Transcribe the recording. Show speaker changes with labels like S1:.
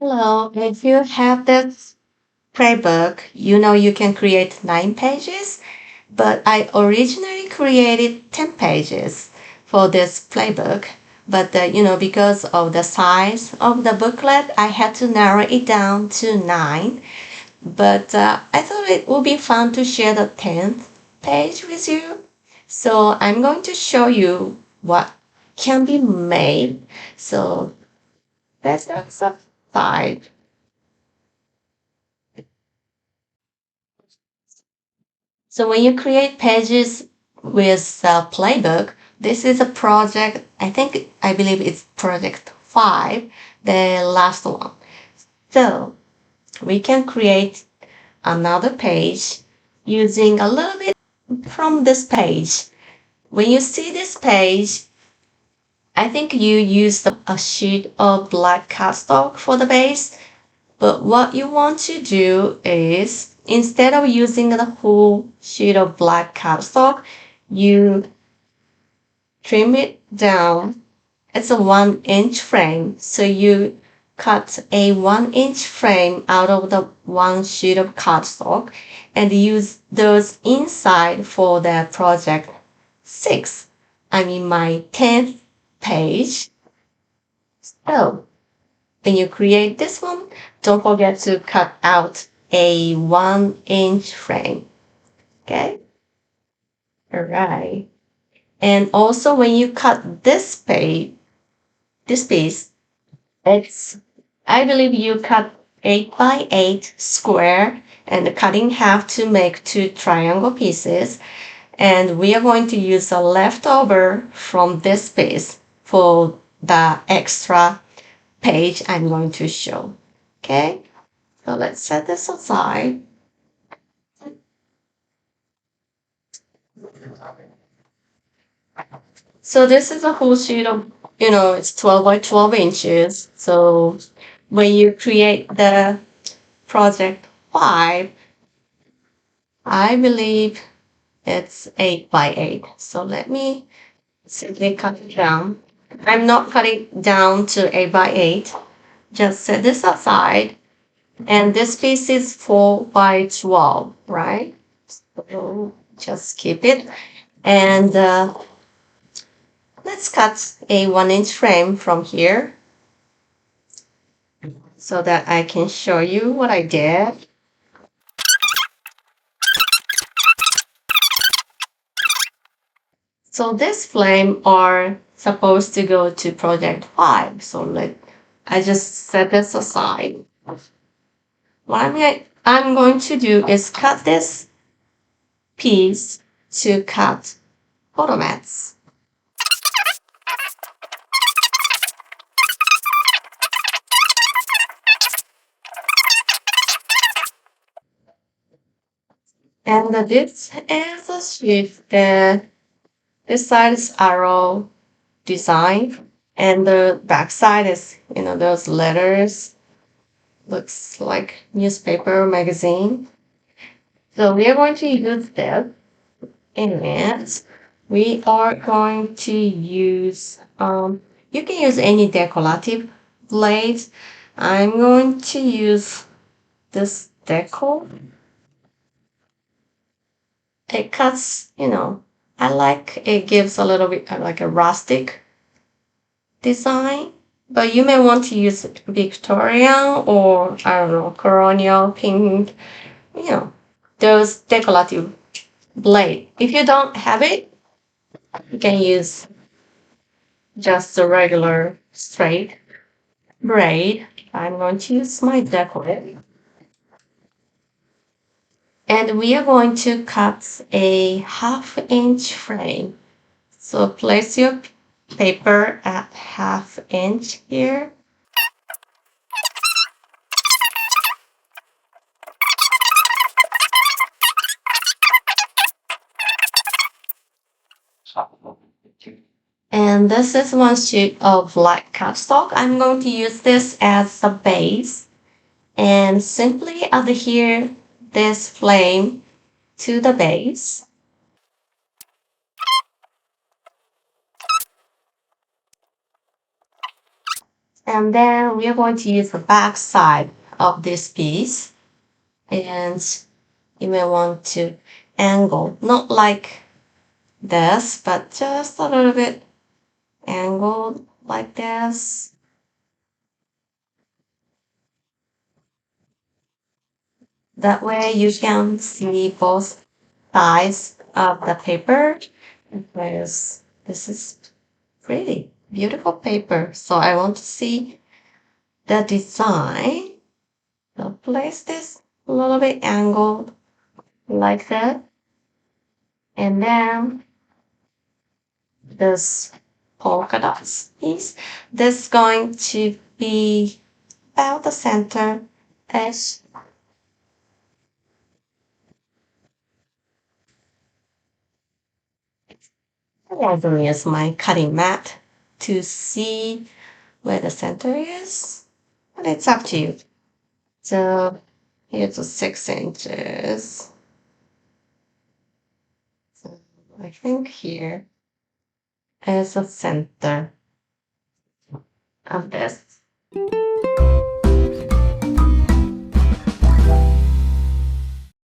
S1: Hello, if you have this playbook, you know you can create 9 pages, but I originally created 10 pages for this playbook. But because of the size of the booklet, I had to narrow it down to 9. But I thought it would be fun to share the 10th page with you. So I'm going to show you what can be made. So that's the 5. So when you create pages with Playbook, this is a project, I believe it's project 5, the last one. So we can create another page using a little bit from this page. When you see this page, I think you used a sheet of black cardstock for the base. But what you want to do is instead of using the whole sheet of black cardstock, you trim it down. It's a 1 inch frame. So you cut a 1 inch frame out of the one sheet of cardstock and use those inside for the project 6. I mean my 10th page. So when you create this one, don't forget to cut out a 1 inch frame. Okay? Alright. And also when you cut this piece, it's, I believe you cut 8 by 8 square and cut in half to make 2 triangle pieces. And we are going to use a leftover from this piece for the extra page I'm going to show. Okay? So let's set this aside. So this is a whole sheet of, it's 12 by 12 inches. So when you create the project 5, I believe it's 8 by 8. So let me simply cut it down. I'm not cutting down to 8 by 8. Just set this aside. And this piece is 4 by 12, right? So just keep it. And let's cut a 1 inch frame from here so that I can show you what I did. So this flame are supposed to go to project 5. So I just set this aside. What I'm going to do is cut this piece to cut photo mats. And this is a sheet. This side is arrow design, and the back side is, those letters. Looks like newspaper magazine. So we are going to use this, and we are going to use, you can use any decorative blades. I'm going to use this deco. It cuts, I like it gives a little bit like a rustic design, but you may want to use Victorian or I don't know, colonial pink, you know, those decorative blade. If you don't have it, you can use just a regular straight braid. I'm going to use my decorative. And we are going to cut a 1/2 inch frame. So place your paper at 1/2 inch here. And this is one sheet of black cardstock. I'm going to use this as a base and simply adhere this flame to the base. And then we are going to use the back side of this piece. And you may want to angle, not like this, but just a little bit angled like this. That way you can see both sides of the paper because this is pretty beautiful paper. So I want to see the design. So place this a little bit angled like that. And then this polka dots piece, this is going to be about the center edge. I'm going to use my cutting mat to see where the center is, but it's up to you. So here's the 6 inches. So I think here is the center of this.